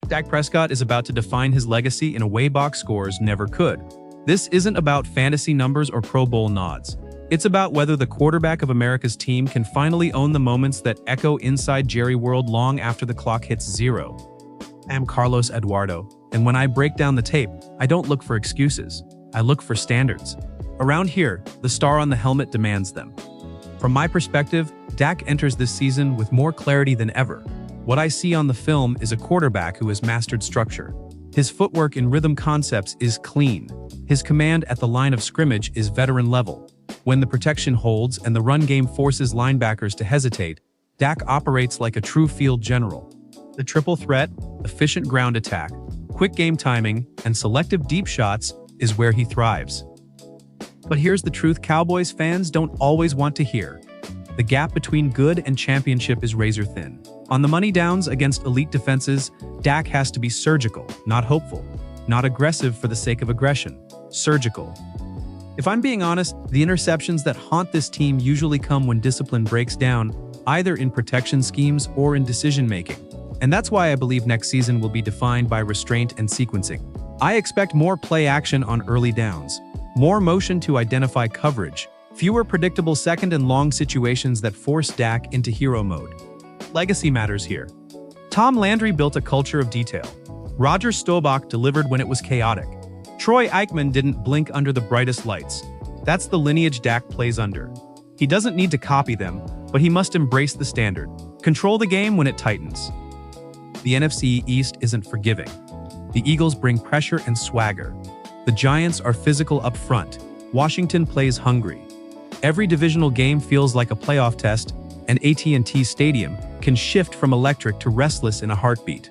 Dak Prescott is about to define his legacy in a way box scores never could. This isn't about fantasy numbers or Pro Bowl nods. It's about whether the quarterback of America's team can finally own the moments that echo inside Jerry World long after the clock hits zero. I'm Carlos Eduardo, and when I break down the tape, I don't look for excuses. I look for standards. Around here, the star on the helmet demands them. From my perspective, Dak enters this season with more clarity than ever. What I see on the film is a quarterback who has mastered structure. His footwork in rhythm concepts is clean. His command at the line of scrimmage is veteran level. When the protection holds and the run game forces linebackers to hesitate, Dak operates like a true field general. The triple threat, efficient ground attack, quick game timing, and selective deep shots is where he thrives. But here's the truth Cowboys fans don't always want to hear. The gap between good and championship is razor thin. On the money downs against elite defenses, Dak has to be surgical, not hopeful. Not aggressive for the sake of aggression. Surgical. If I'm being honest, the interceptions that haunt this team usually come when discipline breaks down, either in protection schemes or in decision-making. And that's why I believe next season will be defined by restraint and sequencing. I expect more play action on early downs, more motion to identify coverage, fewer predictable second and long situations that force Dak into hero mode. Legacy matters here. Tom Landry built a culture of detail. Roger Staubach delivered when it was chaotic. Troy Aikman didn't blink under the brightest lights. That's the lineage Dak plays under. He doesn't need to copy them, but he must embrace the standard. Control the game when it tightens. The NFC East isn't forgiving. The Eagles bring pressure and swagger. The Giants are physical up front. Washington plays hungry. Every divisional game feels like a playoff test, and AT&TStadium can shift from electric to restless in a heartbeat.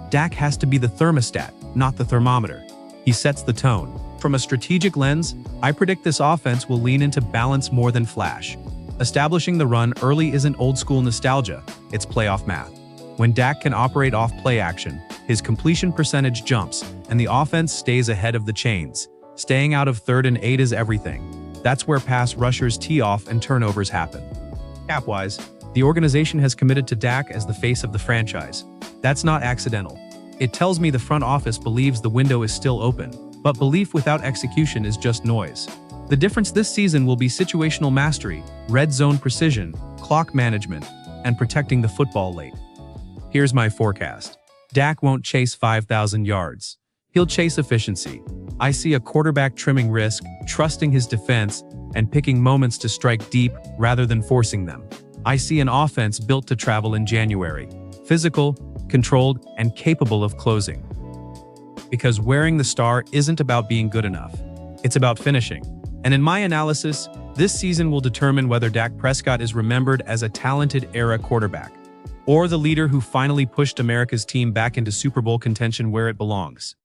Dak has to be the thermostat, not the thermometer. He sets the tone. From a strategic lens, I predict this offense will lean into balance more than flash. Establishing the run early isn't old-school nostalgia, it's playoff math. When Dak can operate off play action, his completion percentage jumps, and the offense stays ahead of the chains. Staying out of 3rd and 8 is everything. That's where pass rushers tee off and turnovers happen. Cap-wise, the organization has committed to Dak as the face of the franchise. That's not accidental. It tells me the front office believes the window is still open, but belief without execution is just noise. The difference this season will be situational mastery, red zone precision, clock management, and protecting the football late. Here's my forecast. Dak won't chase 5,000 yards. He'll chase efficiency. I see a quarterback trimming risk, trusting his defense, and picking moments to strike deep rather than forcing them. I see an offense built to travel in January. Physical, controlled, and capable of closing. Because wearing the star isn't about being good enough. It's about finishing. And in my analysis, this season will determine whether Dak Prescott is remembered as a talented era quarterback, or the leader who finally pushed America's team back into Super Bowl contention where it belongs.